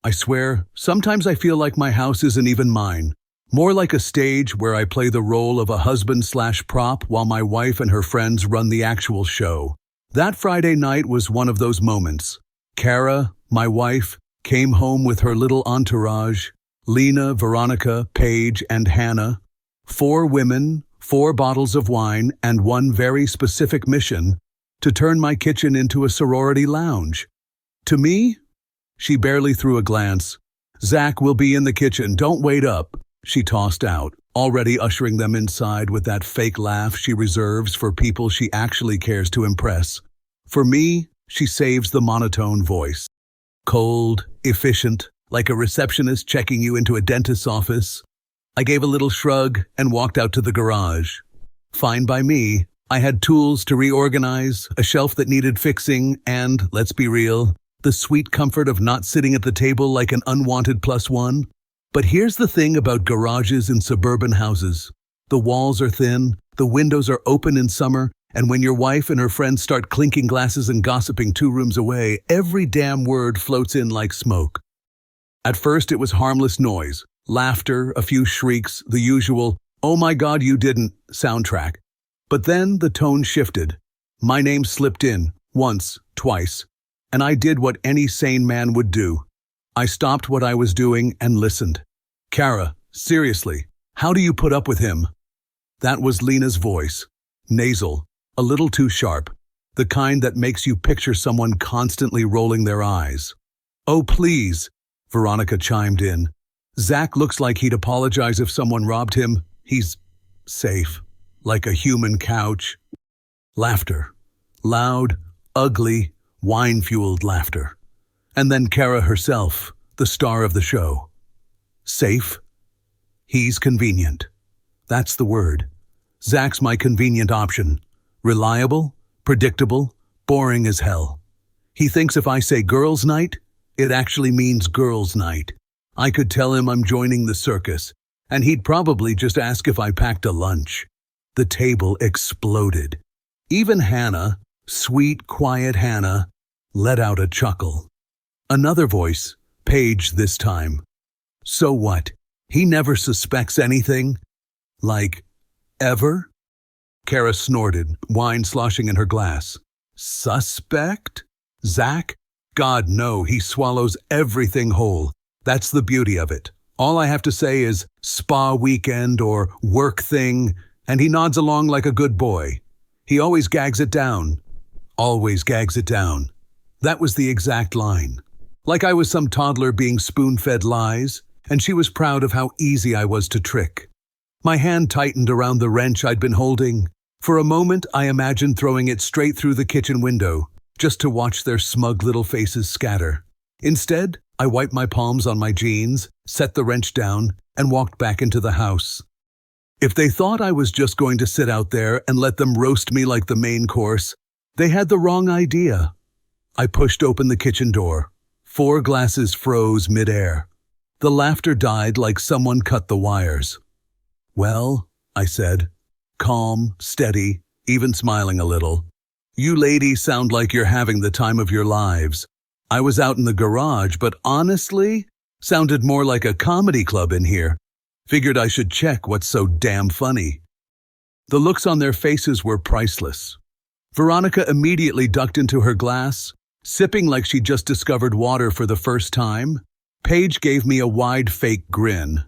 I swear, sometimes I feel like my house isn't even mine. More like a stage where I play the role of a husband/prop while my wife and her friends run the actual show. That Friday night was one of those moments. Cara, my wife, came home with her little entourage: Lena, Veronica, Paige, and Hannah. 4 women, 4 bottles of wine, and one very specific mission: to turn my kitchen into a sorority lounge. To me, she barely threw a glance. "Zack will be in the kitchen, don't wait up," she tossed out, already ushering them inside with that fake laugh she reserves for people she actually cares to impress. For me, she saves the monotone voice. Cold, efficient, like a receptionist checking you into a dentist's office. I gave a little shrug and walked out to the garage. Fine by me. I had tools to reorganize, a shelf that needed fixing, and, let's be real, the sweet comfort of not sitting at the table like an unwanted +1. But here's the thing about garages in suburban houses. The walls are thin, the windows are open in summer, and when your wife and her friends start clinking glasses and gossiping 2 rooms away, every damn word floats in like smoke. At first it was harmless noise, laughter, a few shrieks, the usual, "Oh my God, you didn't" soundtrack. But then the tone shifted. My name slipped in, once, twice, and I did what any sane man would do. I stopped what I was doing and listened. "Cara, seriously, how do you put up with him?" That was Lena's voice. Nasal, a little too sharp, the kind that makes you picture someone constantly rolling their eyes. "Oh, please," Veronica chimed in. "Zack looks like he'd apologize if someone robbed him. He's safe, like a human couch." Laughter. Loud, ugly, wine-fueled laughter. And then Cara herself, the star of the show. Safe. He's convenient. That's the word. Zack's my convenient option. Reliable, predictable, boring as hell. He thinks if I say girls' night, it actually means girls' night. I could tell him I'm joining the circus, and he'd probably just ask if I packed a lunch. The table exploded. Even Hannah, sweet, quiet Hannah, let out a chuckle. Another voice, Paige this time. "So what? He never suspects anything? Like, ever?" Cara snorted, wine sloshing in her glass. "Suspect? Zack? God, no, he swallows everything whole. That's the beauty of it. All I have to say is spa weekend or work thing, and he nods along like a good boy. He always gags it down. Always gags it down." That was the exact line. Like I was some toddler being spoon-fed lies, and she was proud of how easy I was to trick. My hand tightened around the wrench I'd been holding. For a moment, I imagined throwing it straight through the kitchen window, just to watch their smug little faces scatter. Instead, I wiped my palms on my jeans, set the wrench down, and walked back into the house. If they thought I was just going to sit out there and let them roast me like the main course, they had the wrong idea. I pushed open the kitchen door. 4 glasses froze mid-air. The laughter died like someone cut the wires. "Well," I said, calm, steady, even smiling a little, "you ladies sound like you're having the time of your lives. I was out in the garage, but honestly, sounded more like a comedy club in here. Figured I should check what's so damn funny." The looks on their faces were priceless. Veronica immediately ducked into her glass, sipping like she just discovered water for the first time. Paige gave me a wide fake grin.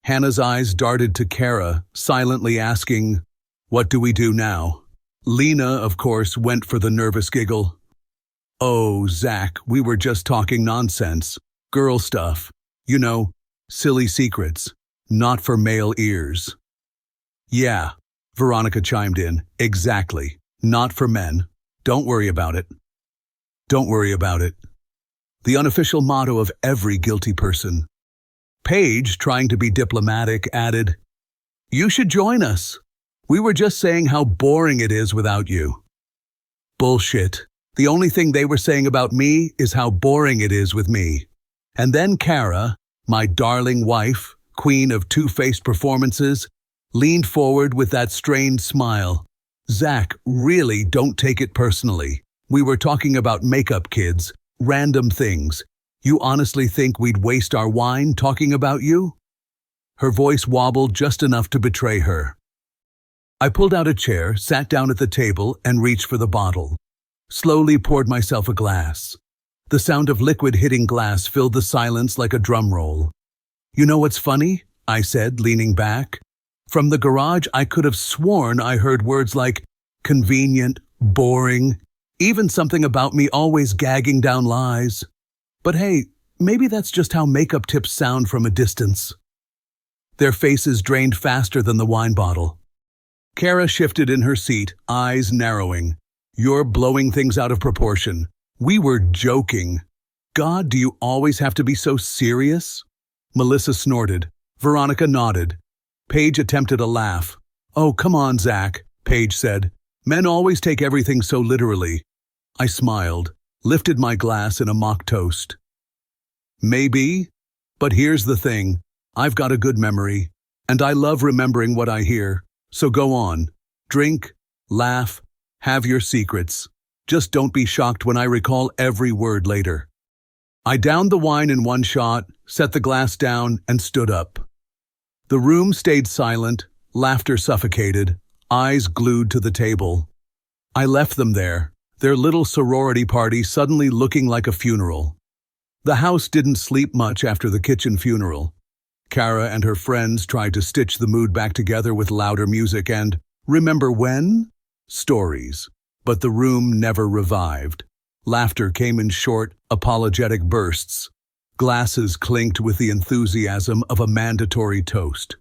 Hannah's eyes darted to Cara, silently asking, "What do we do now?" Lena, of course, went for the nervous giggle. "Oh, Zack, we were just talking nonsense. Girl stuff. You know, silly secrets. Not for male ears." "Yeah," Veronica chimed in. "Exactly. Not for men. Don't worry about it. Don't worry about it." The unofficial motto of every guilty person. Paige, trying to be diplomatic, added, "You should join us. We were just saying how boring it is without you." Bullshit. The only thing they were saying about me is how boring it is with me. And then Cara, my darling wife, queen of two-faced performances, leaned forward with that strained smile. "Zack, really don't take it personally. We were talking about makeup, kids. Random things. You honestly think we'd waste our wine talking about you? Her voice wobbled just enough to betray her. I pulled out a chair, sat down at the table, and reached for the bottle. Slowly poured myself a glass. The sound of liquid hitting glass filled the silence like a drum roll. You know what's funny? I said, leaning back. From the garage, I could have sworn I heard words like convenient, boring, even something about me always gagging down lies. But hey, maybe that's just how makeup tips sound from a distance. Their faces drained faster than the wine bottle. Cara shifted in her seat, eyes narrowing. You're blowing things out of proportion. We were joking. God, do you always have to be so serious? Melissa snorted. Veronica nodded. Paige attempted a laugh. Oh, come on, Zack, Paige said. Men always take everything so literally. I smiled, lifted my glass in a mock toast. Maybe, but here's the thing. I've got a good memory, and I love remembering what I hear. So go on. Drink, laugh, have your secrets. Just don't be shocked when I recall every word later. I downed the wine in one shot, set the glass down, and stood up. The room stayed silent, laughter suffocated, eyes glued to the table. I left them there, their little sorority party suddenly looking like a funeral. The house didn't sleep much after the kitchen funeral. Cara and her friends tried to stitch the mood back together with louder music and, remember when? Stories. But the room never revived. Laughter came in short, apologetic bursts. Glasses clinked with the enthusiasm of a mandatory toast.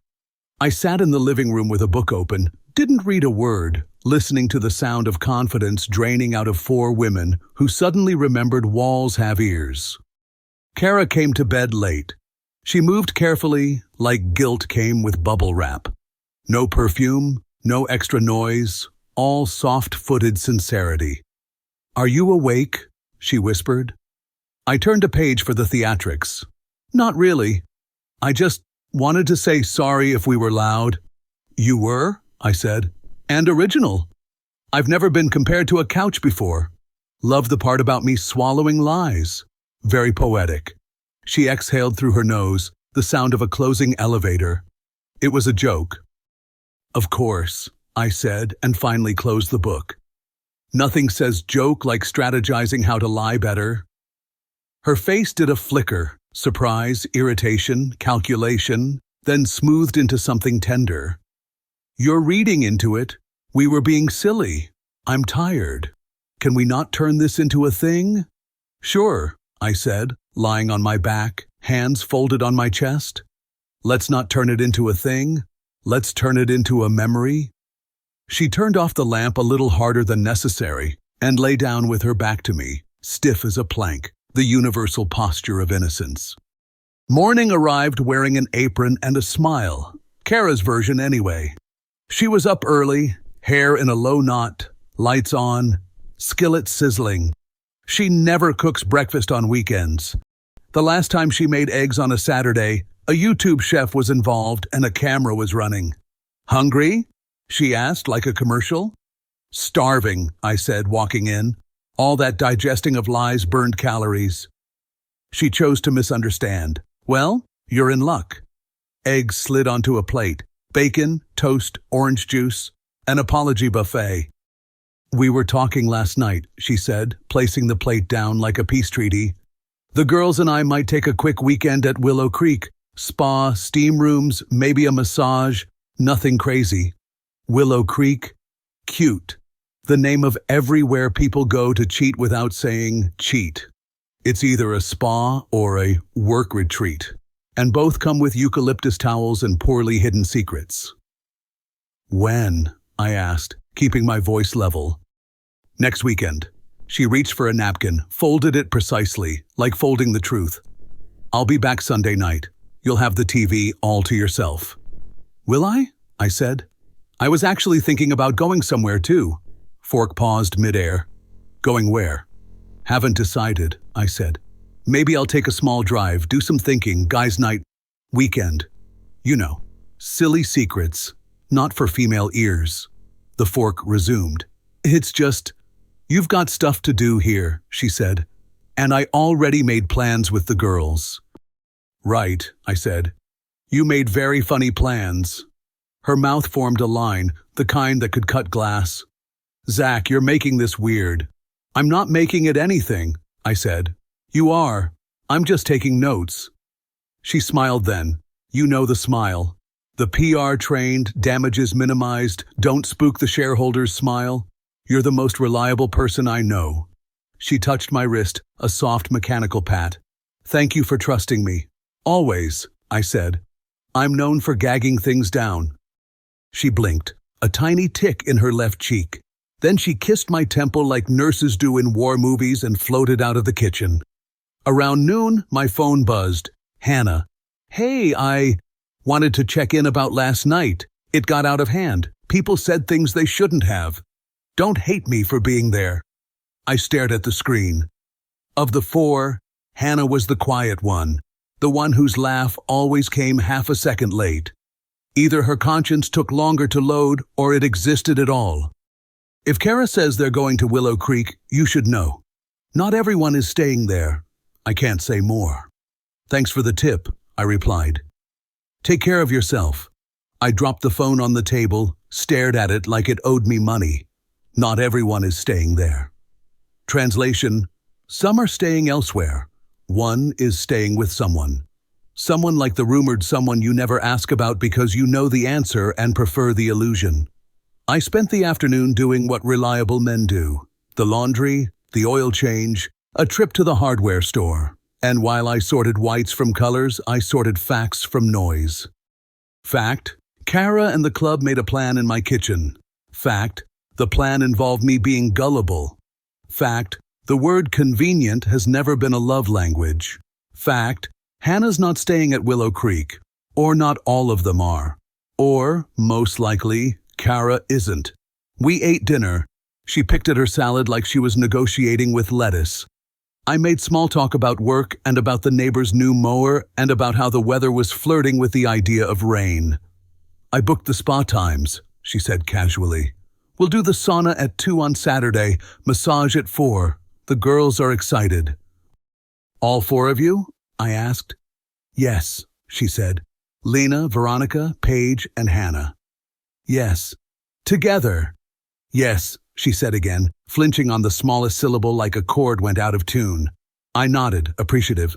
I sat in the living room with a book open, didn't read a word, listening to the sound of confidence draining out of four women who suddenly remembered walls have ears. Cara came to bed late. She moved carefully, like guilt came with bubble wrap. No perfume, no extra noise, all soft-footed sincerity. Are you awake? She whispered. I turned a page for the theatrics. Not really. I just wanted to say sorry if we were loud. You were? I said. And original. I've never been compared to a couch before. Love the part about me swallowing lies. Very poetic. She exhaled through her nose, the sound of a closing elevator. It was a joke. Of course, I said, and finally closed the book. Nothing says joke like strategizing how to lie better. Her face did a flicker, surprise, irritation, calculation, then smoothed into something tender. You're reading into it. We were being silly. I'm tired. Can we not turn this into a thing? Sure, I said, lying on my back, hands folded on my chest. Let's not turn it into a thing. Let's turn it into a memory. She turned off the lamp a little harder than necessary and lay down with her back to me, stiff as a plank, the universal posture of innocence. Morning arrived wearing an apron and a smile, Cara's version anyway. She was up early, hair in a low knot, lights on, skillet sizzling. She never cooks breakfast on weekends. The last time she made eggs on a Saturday, a YouTube chef was involved and a camera was running. Hungry? She asked like a commercial. Starving, I said, walking in. All that digesting of lies burned calories. She chose to misunderstand. Well, you're in luck. Eggs slid onto a plate. Bacon, toast, orange juice, an apology buffet. We were talking last night, she said, placing the plate down like a peace treaty. The girls and I might take a quick weekend at Willow Creek. Spa, steam rooms, maybe a massage. Nothing crazy. Willow Creek? Cute. The name of everywhere people go to cheat without saying cheat. It's either a spa or a work retreat, and both come with eucalyptus towels and poorly hidden secrets. When? I asked, keeping my voice level. Next weekend. She reached for a napkin, folded it precisely, like folding the truth. I'll be back Sunday night. You'll have the TV all to yourself. Will I? I said. I was actually thinking about going somewhere too. Fork paused midair. Going where? Haven't decided, I said. Maybe I'll take a small drive, do some thinking, guys' night, weekend. You know, silly secrets, not for female ears. The Fork resumed. It's just, you've got stuff to do here, she said. And I already made plans with the girls. Right, I said. You made very funny plans. Her mouth formed a line, the kind that could cut glass. Zack, you're making this weird. I'm not making it anything, I said. You are. I'm just taking notes. She smiled then. You know the smile. The PR-trained, damages minimized, don't spook the shareholders smile. You're the most reliable person I know. She touched my wrist, a soft mechanical pat. Thank you for trusting me. Always, I said. I'm known for gagging things down. She blinked, a tiny tick in her left cheek. Then she kissed my temple like nurses do in war movies and floated out of the kitchen. Around noon, my phone buzzed. Hannah. Hey, I wanted to check in about last night. It got out of hand. People said things they shouldn't have. Don't hate me for being there. I stared at the screen. Of the four, Hannah was the quiet one, the one whose laugh always came half a second late. Either her conscience took longer to load or it existed at all. If Cara says they're going to Willow Creek, you should know. Not everyone is staying there. I can't say more. Thanks for the tip, I replied. Take care of yourself. I dropped the phone on the table, stared at it like it owed me money. Not everyone is staying there. Translation: some are staying elsewhere. One is staying with someone. Someone like the rumored someone you never ask about because you know the answer and prefer the illusion. I spent the afternoon doing what reliable men do. The laundry, the oil change, a trip to the hardware store. And while I sorted whites from colors, I sorted facts from noise. Fact: Cara and the club made a plan in my kitchen. Fact: the plan involved me being gullible. Fact: the word convenient has never been a love language. Fact: Hannah's not staying at Willow Creek. Or not all of them are. Or, most likely, Cara isn't. We ate dinner. She picked at her salad like she was negotiating with lettuce. I made small talk about work and about the neighbor's new mower and about how the weather was flirting with the idea of rain. I booked the spa times, she said casually. We'll do the sauna at 2 on Saturday, massage at 4. The girls are excited. All 4 of you? I asked. Yes, she said. Lena, Veronica, Paige, and Hannah. Yes. Together. Yes, she said again, flinching on the smallest syllable like a chord went out of tune. I nodded, appreciative.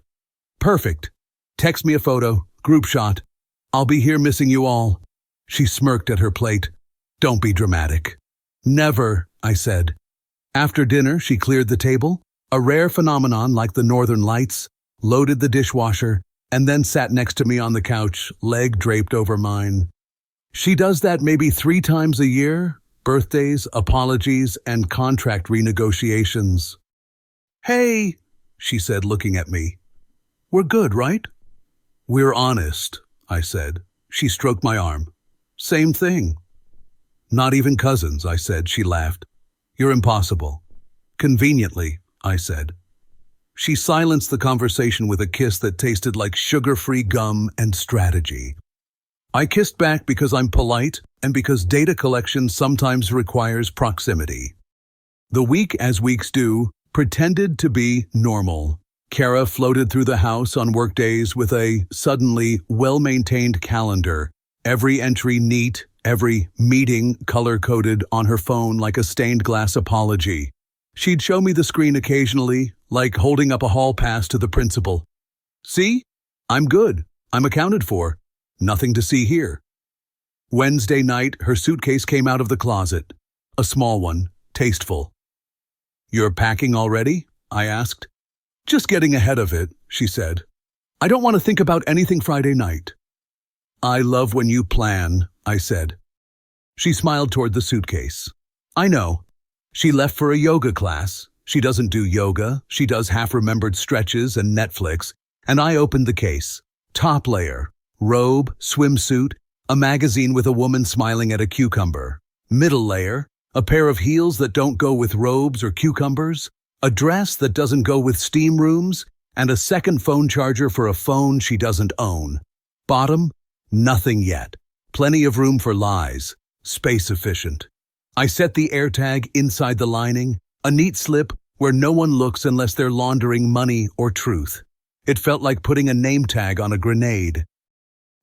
Perfect. Text me a photo, group shot. I'll be here missing you all. She smirked at her plate. Don't be dramatic. Never, I said. After dinner, she cleared the table, a rare phenomenon like the northern lights, loaded the dishwasher, and then sat next to me on the couch, leg draped over mine. She does that maybe 3 times a year, birthdays, apologies, and contract renegotiations. Hey, she said, looking at me. We're good, right? We're honest, I said. She stroked my arm. Same thing. Not even cousins, I said. She laughed. You're impossible. Conveniently, I said. She silenced the conversation with a kiss that tasted like sugar-free gum and strategy. I kissed back because I'm polite and because data collection sometimes requires proximity. The week, as weeks do, pretended to be normal. Cara floated through the house on workdays with a suddenly well-maintained calendar, every entry neat, every meeting color-coded on her phone like a stained glass apology. She'd show me the screen occasionally, like holding up a hall pass to the principal. See? I'm good. I'm accounted for. Nothing to see here. Wednesday night, her suitcase came out of the closet. A small one, tasteful. You're packing already? I asked. Just getting ahead of it, she said. I don't want to think about anything Friday night. I love when you plan, I said. She smiled toward the suitcase. I know. She left for a yoga class. She doesn't do yoga. She does half-remembered stretches and Netflix. And I opened the case. Top layer. Robe, swimsuit, a magazine with a woman smiling at a cucumber. Middle layer. A pair of heels that don't go with robes or cucumbers. A dress that doesn't go with steam rooms. And a second phone charger for a phone she doesn't own. Bottom. Nothing yet. Plenty of room for lies. Space efficient. I set the AirTag inside the lining, a neat slip, where no one looks unless they're laundering money or truth. It felt like putting a name tag on a grenade.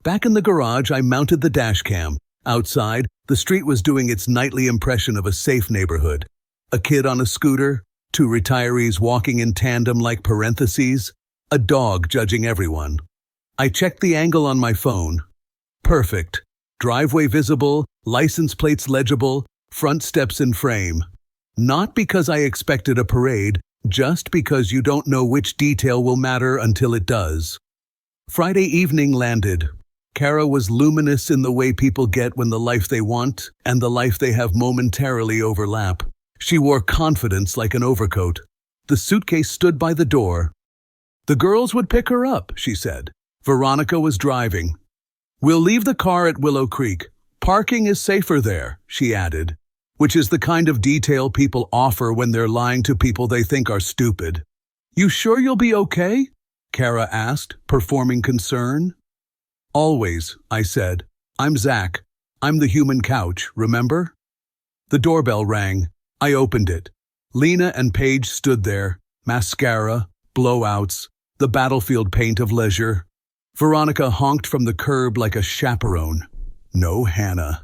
Back in the garage, I mounted the dashcam. Outside, the street was doing its nightly impression of a safe neighborhood. A kid on a scooter, two retirees walking in tandem like parentheses, a dog judging everyone. I checked the angle on my phone. Perfect. Driveway visible, license plates legible, front steps in frame. Not because I expected a parade, just because you don't know which detail will matter until it does. Friday evening landed. Cara was luminous in the way people get when the life they want and the life they have momentarily overlap. She wore confidence like an overcoat. The suitcase stood by the door. The girls would pick her up, she said. Veronica was driving. We'll leave the car at Willow Creek. Parking is safer there, she added, which is the kind of detail people offer when they're lying to people they think are stupid. You sure you'll be okay? Cara asked, performing concern. Always, I said. I'm Zack. I'm the human couch, remember? The doorbell rang. I opened it. Lena and Paige stood there, mascara, blowouts, the battlefield paint of leisure. Veronica honked from the curb like a chaperone. No Hannah.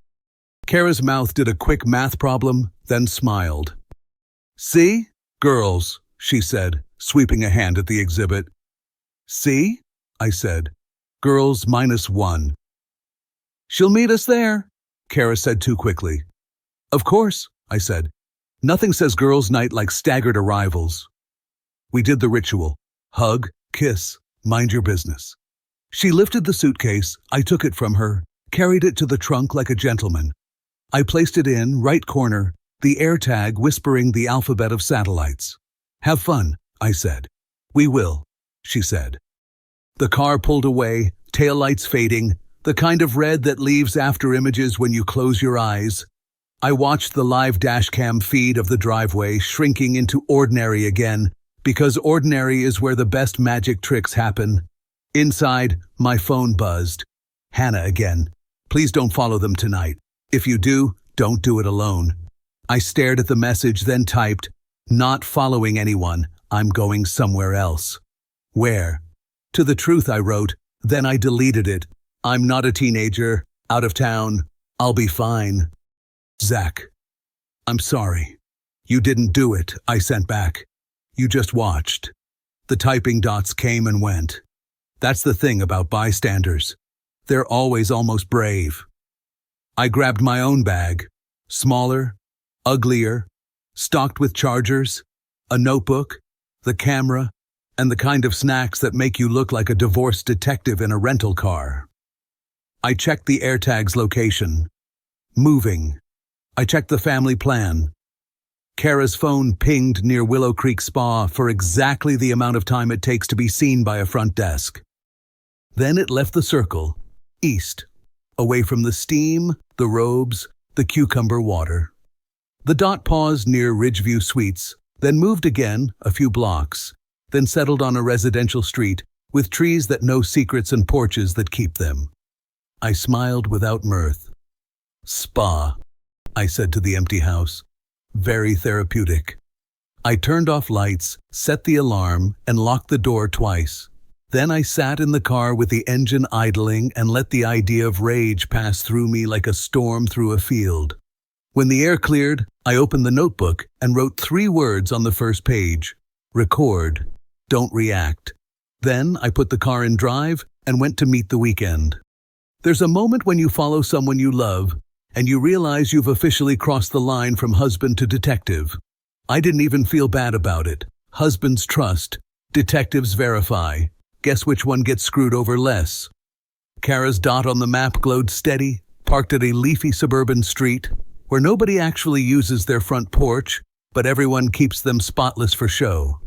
Cara's mouth did a quick math problem, then smiled. See? Girls, she said, sweeping a hand at the exhibit. See? I said. Girls -1. She'll meet us there, Cara said too quickly. Of course, I said. Nothing says girls' night like staggered arrivals. We did the ritual. Hug, kiss, mind your business. She lifted the suitcase, I took it from her, carried it to the trunk like a gentleman. I placed it in, right corner, the AirTag whispering the alphabet of satellites. Have fun, I said. We will, she said. The car pulled away, taillights fading, the kind of red that leaves after images when you close your eyes. I watched the live dashcam feed of the driveway shrinking into ordinary again, because ordinary is where the best magic tricks happen. Inside, my phone buzzed. Hannah again. Please don't follow them tonight. If you do, don't do it alone. I stared at the message, then typed, not following anyone, I'm going somewhere else. Where? To the truth, I wrote, then I deleted it. I'm not a teenager, out of town, I'll be fine. Zack. I'm sorry. You didn't do it, I sent back. You just watched. The typing dots came and went. That's the thing about bystanders. They're always almost brave. I grabbed my own bag, smaller, uglier, stocked with chargers, a notebook, the camera, and the kind of snacks that make you look like a divorced detective in a rental car. I checked the AirTag's location. Moving. I checked the family plan. Cara's phone pinged near Willow Creek Spa for exactly the amount of time it takes to be seen by a front desk. Then it left the circle, east, away from the steam, the robes, the cucumber water. The dot paused near Ridgeview Suites, then moved again a few blocks, then settled on a residential street with trees that know secrets and porches that keep them. I smiled without mirth. Spa, I said to the empty house. Very therapeutic. I turned off lights, set the alarm, and locked the door twice. Then I sat in the car with the engine idling and let the idea of rage pass through me like a storm through a field. When the air cleared, I opened the notebook and wrote 3 words on the first page. Record. Don't react. Then I put the car in drive and went to meet the weekend. There's a moment when you follow someone you love and you realize you've officially crossed the line from husband to detective. I didn't even feel bad about it. Husbands trust. Detectives verify. Guess which one gets screwed over less? Cara's dot on the map glowed steady, parked at a leafy suburban street where nobody actually uses their front porch, but everyone keeps them spotless for show.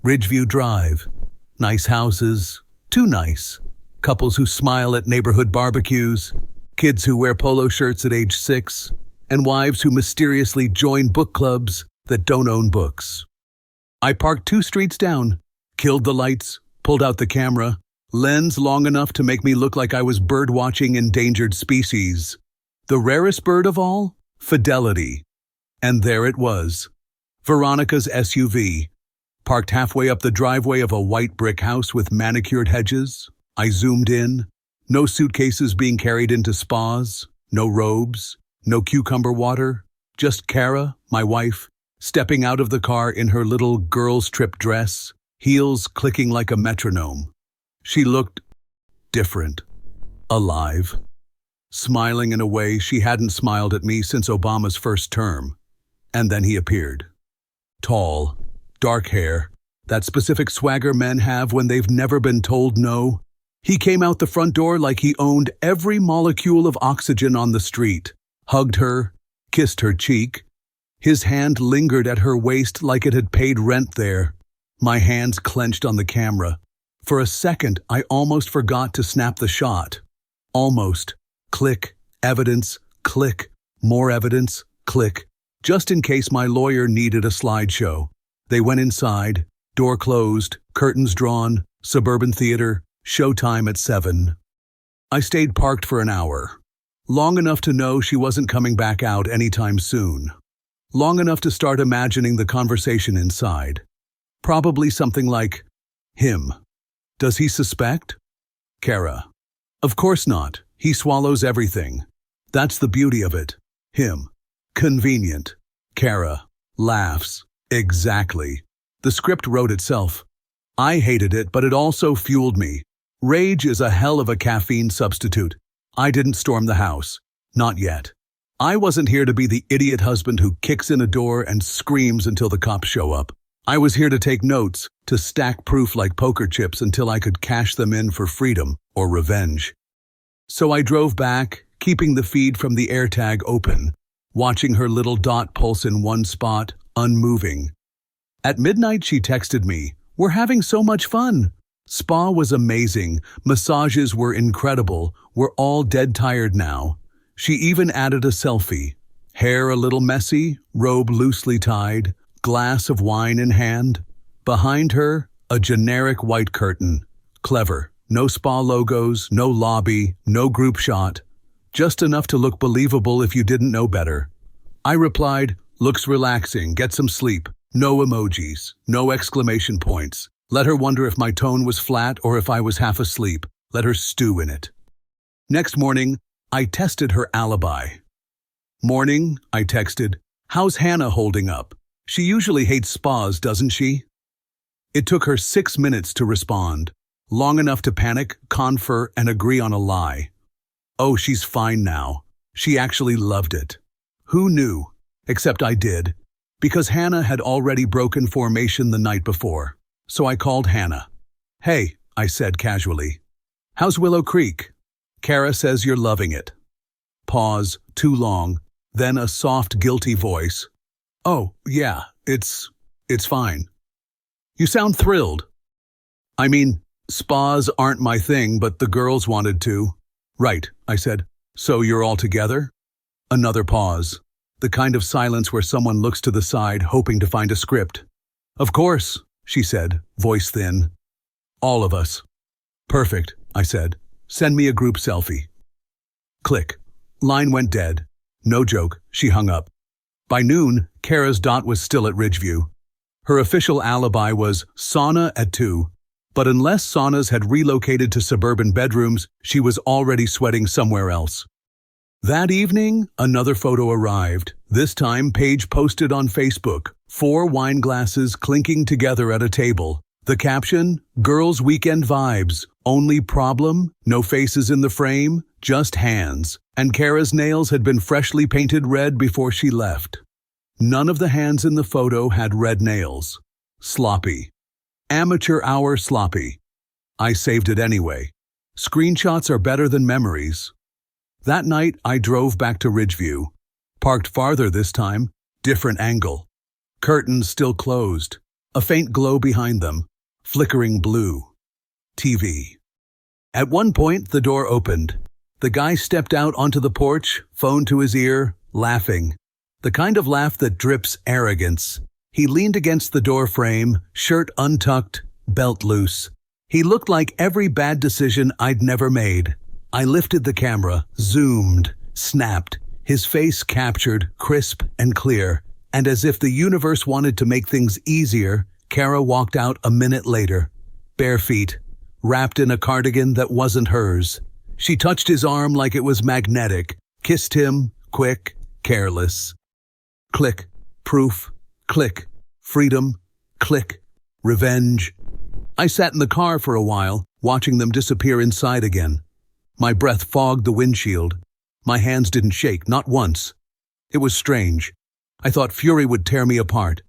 Ridgeview Drive. Nice houses. Too nice. Couples who smile at neighborhood barbecues. Kids who wear polo shirts at age 6. And wives who mysteriously join book clubs that don't own books. I parked 2 streets down, killed the lights, pulled out the camera, lens long enough to make me look like I was bird-watching endangered species. The rarest bird of all? Fidelity. And there it was. Veronica's SUV, parked halfway up the driveway of a white brick house with manicured hedges. I zoomed in. No suitcases being carried into spas, no robes, no cucumber water, just Cara, my wife, stepping out of the car in her little girl's trip dress, heels clicking like a metronome. She looked different, alive, smiling in a way she hadn't smiled at me since Obama's first term. And then he appeared. Tall, dark hair, that specific swagger men have when they've never been told no. He came out the front door like he owned every molecule of oxygen on the street, hugged her, kissed her cheek. His hand lingered at her waist like it had paid rent there. My hands clenched on the camera. For a second, I almost forgot to snap the shot. Almost. Click, evidence, click, more evidence, click. Just in case my lawyer needed a slideshow. They went inside, door closed, curtains drawn, suburban theater, showtime at 7. I stayed parked for an hour. Long enough to know she wasn't coming back out anytime soon. Long enough to start imagining the conversation inside. Probably something like, him. Does he suspect? Cara. Of course not. He swallows everything. That's the beauty of it. Him. Convenient. Cara. Laughs. Exactly. The script wrote itself. I hated it, but it also fueled me. Rage is a hell of a caffeine substitute. I didn't storm the house. Not yet. I wasn't here to be the idiot husband who kicks in a door and screams until the cops show up. I was here to take notes, to stack proof like poker chips until I could cash them in for freedom or revenge. So I drove back, keeping the feed from the AirTag open, watching her little dot pulse in one spot, unmoving. At midnight she texted me, "We're having so much fun." Spa was amazing, massages were incredible, we're all dead tired now. She even added a selfie. Hair a little messy, robe loosely tied, glass of wine in hand. Behind her, a generic white curtain. Clever. No spa logos, no lobby, no group shot. Just enough to look believable if you didn't know better. I replied, "Looks relaxing, get some sleep." No emojis, no exclamation points. Let her wonder if my tone was flat or if I was half asleep. Let her stew in it. Next morning, I tested her alibi. Morning, I texted, "How's Hannah holding up? She usually hates spas, doesn't she?" It took her 6 minutes to respond. Long enough to panic, confer, and agree on a lie. Oh, she's fine now. She actually loved it. Who knew? Except I did. Because Hannah had already broken formation the night before. So I called Hannah. "Hey," I said casually. "How's Willow Creek?" "Cara says you're loving it." Pause, too long, then a soft, guilty voice. "Oh, yeah, it's fine." "You sound thrilled." "I mean, spas aren't my thing, but the girls wanted to." "Right," I said. "So you're all together?" Another pause. The kind of silence where someone looks to the side, hoping to find a script. "Of course," she said, voice thin. "All of us." "Perfect," I said. "Send me a group selfie." Click. Line went dead. No joke, she hung up. By noon, Cara's dot was still at Ridgeview. Her official alibi was sauna at 2, but unless saunas had relocated to suburban bedrooms, she was already sweating somewhere else. That evening, another photo arrived. This time, Paige posted on Facebook, 4 wine glasses clinking together at a table. The caption, "Girls' weekend vibes. Only problem? No faces in the frame, just hands." And Cara's nails had been freshly painted red before she left. None of the hands in the photo had red nails. Sloppy. Amateur hour sloppy. I saved it anyway. Screenshots are better than memories. That night, I drove back to Ridgeview. Parked farther this time, different angle. Curtains still closed. A faint glow behind them. Flickering blue. TV. At one point, the door opened. The guy stepped out onto the porch, phone to his ear, laughing. The kind of laugh that drips arrogance. He leaned against the door frame, shirt untucked, belt loose. He looked like every bad decision I'd never made. I lifted the camera, zoomed, snapped, his face captured, crisp and clear, and as if the universe wanted to make things easier, Cara walked out a minute later, bare feet, wrapped in a cardigan that wasn't hers. She touched his arm like it was magnetic, kissed him, quick, careless. Click, proof, click, freedom, click, revenge. I sat in the car for a while, watching them disappear inside again. My breath fogged the windshield. My hands didn't shake, not once. It was strange. I thought fury would tear me apart.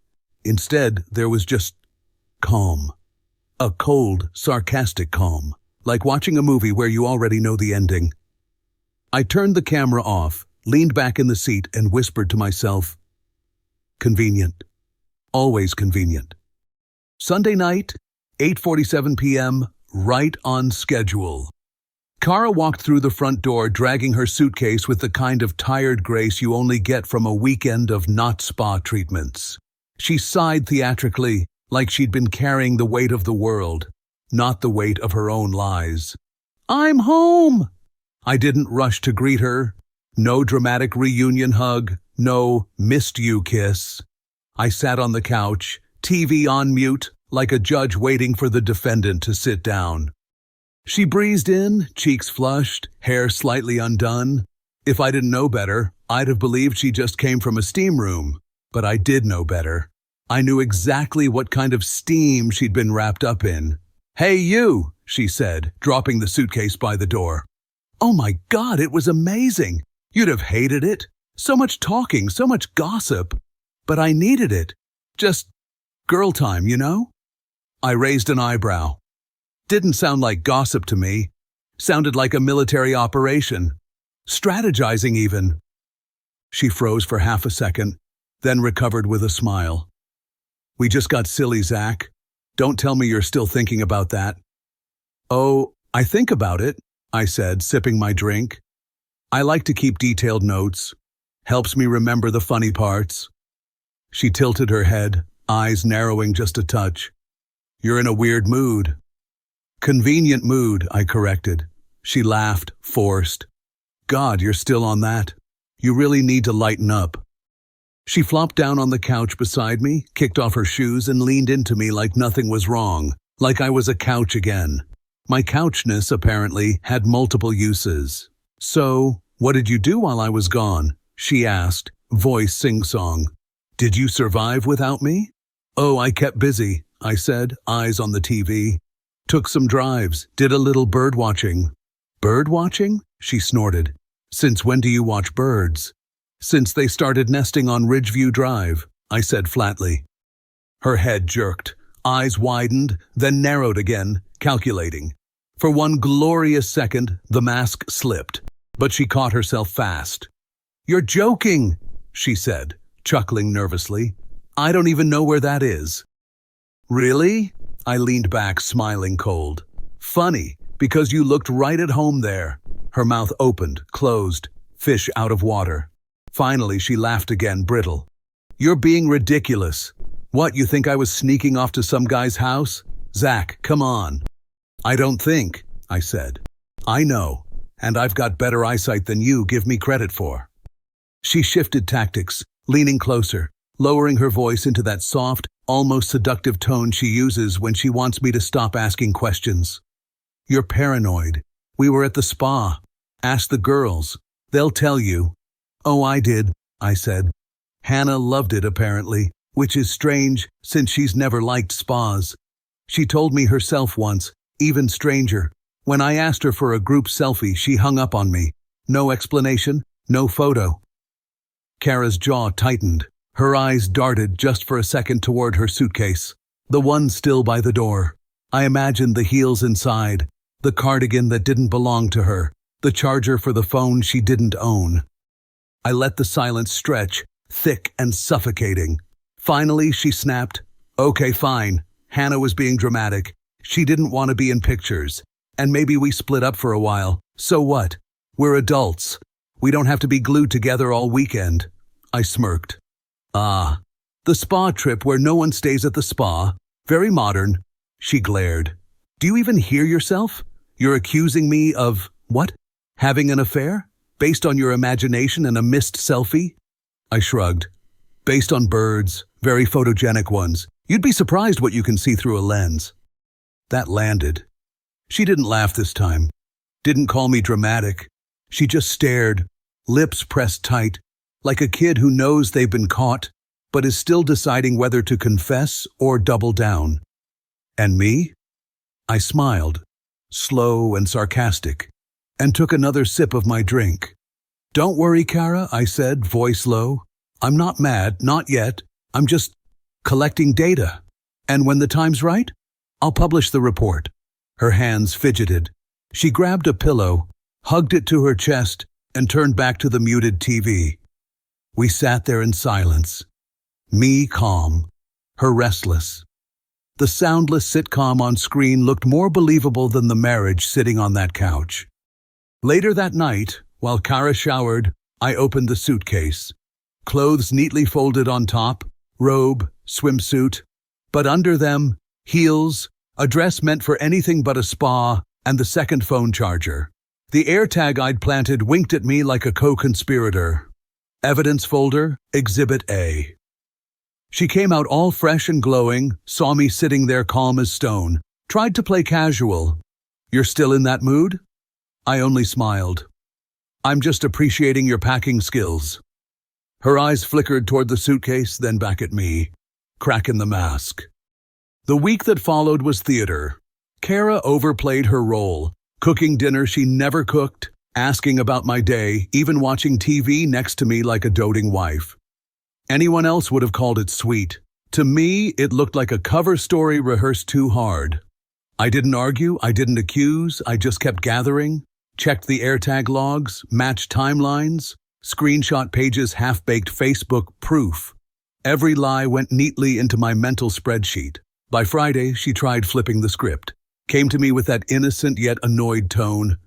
Instead, there was just calm. A cold, sarcastic calm, like watching a movie where you already know the ending. I turned the camera off, leaned back in the seat, and whispered to myself, convenient. Always convenient. Sunday night, 8:47 p.m., right on schedule. Cara walked through the front door, dragging her suitcase with the kind of tired grace you only get from a weekend of not spa treatments. She sighed theatrically, like she'd been carrying the weight of the world, not the weight of her own lies. "I'm home!" I didn't rush to greet her. No dramatic reunion hug, no missed you kiss. I sat on the couch, TV on mute, like a judge waiting for the defendant to sit down. She breezed in, cheeks flushed, hair slightly undone. If I didn't know better, I'd have believed she just came from a steam room. But I did know better. I knew exactly what kind of steam she'd been wrapped up in. "Hey, you," she said, dropping the suitcase by the door. Oh my God, it was amazing. You'd have hated it. So much talking, so much gossip. But I needed it. Just girl time, you know? I raised an eyebrow. Didn't sound like gossip to me. Sounded like a military operation. Strategizing even. She froze for half a second, then recovered with a smile. "We just got silly, Zack. Don't tell me you're still thinking about that." "Oh, I think about it," I said, sipping my drink. "I like to keep detailed notes. Helps me remember the funny parts." She tilted her head, eyes narrowing just a touch. "You're in a weird mood." "Convenient mood," I corrected. She laughed, forced. "God, you're still on that. You really need to lighten up." She flopped down on the couch beside me, kicked off her shoes, and leaned into me like nothing was wrong, like I was a couch again. My couchness, apparently, had multiple uses. "So, what did you do while I was gone?" she asked, voice sing-song. "Did you survive without me?" "Oh, I kept busy," I said, eyes on the TV. "Took some drives, did a little bird watching." "Bird watching?" she snorted. "Since when do you watch birds?" "Since they started nesting on Ridgeview Drive," I said flatly. Her head jerked, eyes widened, then narrowed again, calculating. For one glorious second, the mask slipped, but she caught herself fast. "You're joking," she said, chuckling nervously. "I don't even know where that is." "Really?" I leaned back, smiling cold. "Funny, because you looked right at home there." Her mouth opened, closed, fish out of water. Finally, she laughed again, brittle. "You're being ridiculous. What, you think I was sneaking off to some guy's house? Zack, come on." "I don't think," I said. "I know, and I've got better eyesight than you give me credit for." She shifted tactics, leaning closer, lowering her voice into that soft, almost seductive tone she uses when she wants me to stop asking questions. "You're paranoid. We were at the spa. Ask the girls. They'll tell you." "Oh, I did," I said. "Hannah loved it, apparently, which is strange since she's never liked spas. She told me herself once, even stranger. When I asked her for a group selfie, she hung up on me. No explanation, no photo." Cara's jaw tightened. Her eyes darted just for a second toward her suitcase, the one still by the door. I imagined the heels inside, the cardigan that didn't belong to her, the charger for the phone she didn't own. I let the silence stretch, thick and suffocating. Finally, she snapped, "Okay, fine." Hannah was being dramatic. She didn't want to be in pictures. And maybe we split up for a while. So what? We're adults. We don't have to be glued together all weekend. I smirked. "Ah, the spa trip where no one stays at the spa. Very modern." She glared. "Do you even hear yourself? You're accusing me of, what? Having an affair? Based on your imagination and a missed selfie?" I shrugged. "Based on birds, very photogenic ones. You'd be surprised what you can see through a lens. That landed. She didn't laugh this time. Didn't call me dramatic. She just stared, lips pressed tight, like a kid who knows they've been caught, but is still deciding whether to confess or double down. And me? I smiled, slow and sarcastic, and took another sip of my drink. "Don't worry, Cara," I said, voice low. "I'm not mad, not yet. I'm just collecting data. And when the time's right, I'll publish the report." Her hands fidgeted. She grabbed a pillow, hugged it to her chest, and turned back to the muted TV. We sat there in silence. Me calm, her restless. The soundless sitcom on screen looked more believable than the marriage sitting on that couch. Later that night, while Cara showered, I opened the suitcase. Clothes neatly folded on top, robe, swimsuit, but under them, heels, a dress meant for anything but a spa, and the second phone charger. The AirTag I'd planted winked at me like a co-conspirator. Evidence folder, Exhibit A. She came out all fresh and glowing, saw me sitting there calm as stone, tried to play casual. "You're still in that mood?" I only smiled. "I'm just appreciating your packing skills." Her eyes flickered toward the suitcase, then back at me, cracking the mask. The week that followed was theater. Cara overplayed her role, cooking dinner she never cooked, asking about my day, even watching TV next to me like a doting wife. Anyone else would have called it sweet. To me, it looked like a cover story rehearsed too hard. I didn't argue, I didn't accuse, I just kept gathering, checked the AirTag logs, matched timelines, screenshot pages, half-baked Facebook proof. Every lie went neatly into my mental spreadsheet. By Friday, she tried flipping the script. Came to me with that innocent yet annoyed tone.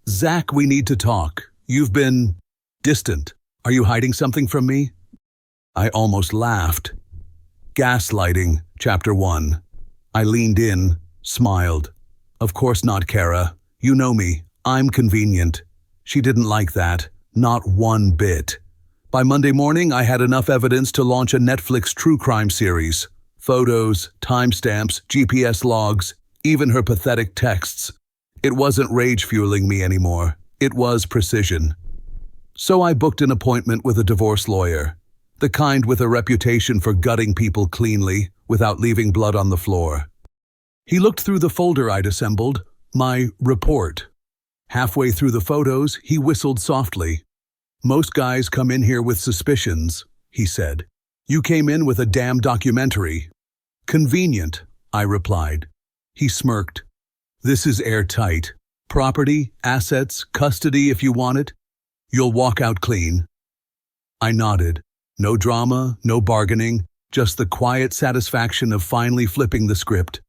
"Zack, we need to talk. You've been distant. Are you hiding something from me?" I almost laughed. Gaslighting, Chapter 1. I leaned in, smiled. "Of course not, Cara. You know me. I'm convenient." She didn't like that. Not one bit. By Monday morning, I had enough evidence to launch a Netflix true crime series. Photos, timestamps, GPS logs, even her pathetic texts. It wasn't rage-fueling me anymore. It was precision. So I booked an appointment with a divorce lawyer. The kind with a reputation for gutting people cleanly, without leaving blood on the floor. He looked through the folder I'd assembled, my report. Halfway through the photos, he whistled softly. "Most guys come in here with suspicions," he said. "You came in with a damn documentary." "Convenient," I replied. He smirked. "This is airtight. Property, assets, custody if you want it. You'll walk out clean." I nodded. No drama, no bargaining, just the quiet satisfaction of finally flipping the script.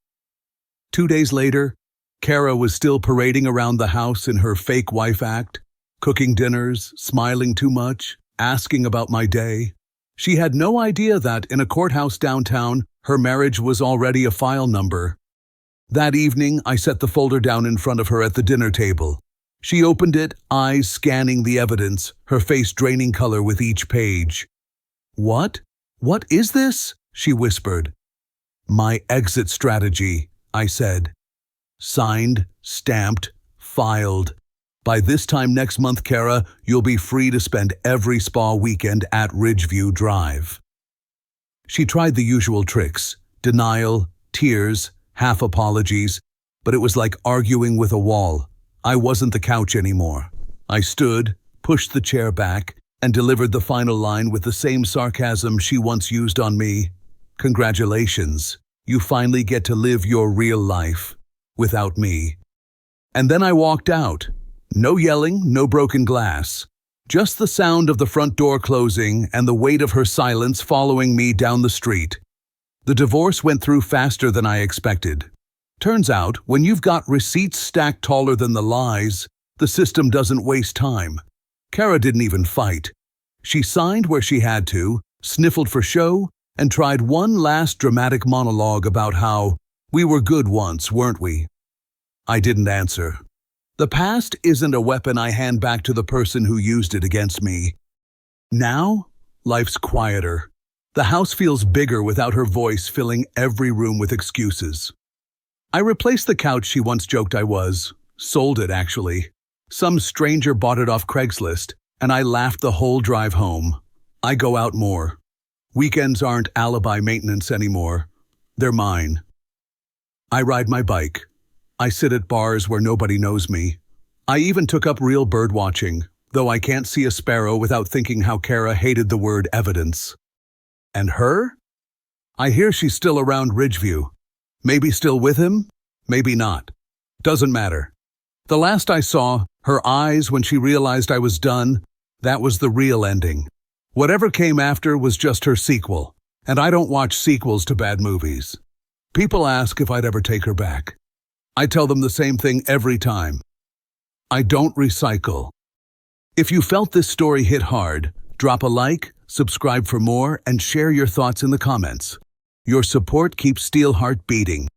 2 days later, Cara was still parading around the house in her fake wife act, cooking dinners, smiling too much, asking about my day. She had no idea that, in a courthouse downtown, her marriage was already a file number. That evening, I set the folder down in front of her at the dinner table. She opened it, eyes scanning the evidence, her face draining color with each page. "What? What is this?" she whispered. "My exit strategy," I said. "Signed, stamped, filed. By this time next month, Cara, you'll be free to spend every spa weekend at Ridgeview Drive." She tried the usual tricks, denial, tears, half apologies, but it was like arguing with a wall. I wasn't the couch anymore. I stood, pushed the chair back, and delivered the final line with the same sarcasm she once used on me. "Congratulations, you finally get to live your real life, without me." And then I walked out. No yelling, no broken glass. Just the sound of the front door closing and the weight of her silence following me down the street. The divorce went through faster than I expected. Turns out, when you've got receipts stacked taller than the lies, the system doesn't waste time. Cara didn't even fight. She signed where she had to, sniffled for show, and tried one last dramatic monologue about how we were good once, weren't we? I didn't answer. The past isn't a weapon I hand back to the person who used it against me. Now, life's quieter. The house feels bigger without her voice filling every room with excuses. I replaced the couch she once joked I was. Sold it, actually. Some stranger bought it off Craigslist, and I laughed the whole drive home. I go out more. Weekends aren't alibi maintenance anymore. They're mine. I ride my bike. I sit at bars where nobody knows me. I even took up real bird watching, though I can't see a sparrow without thinking how Cara hated the word evidence. And her? I hear she's still around Ridgeview. Maybe still with him? Maybe not. Doesn't matter. The last I saw, her eyes when she realized I was done, that was the real ending. Whatever came after was just her sequel, and I don't watch sequels to bad movies. People ask if I'd ever take her back. I tell them the same thing every time. I don't recycle. If you felt this story hit hard, drop a like, subscribe for more, and share your thoughts in the comments. Your support keeps Steelheart beating.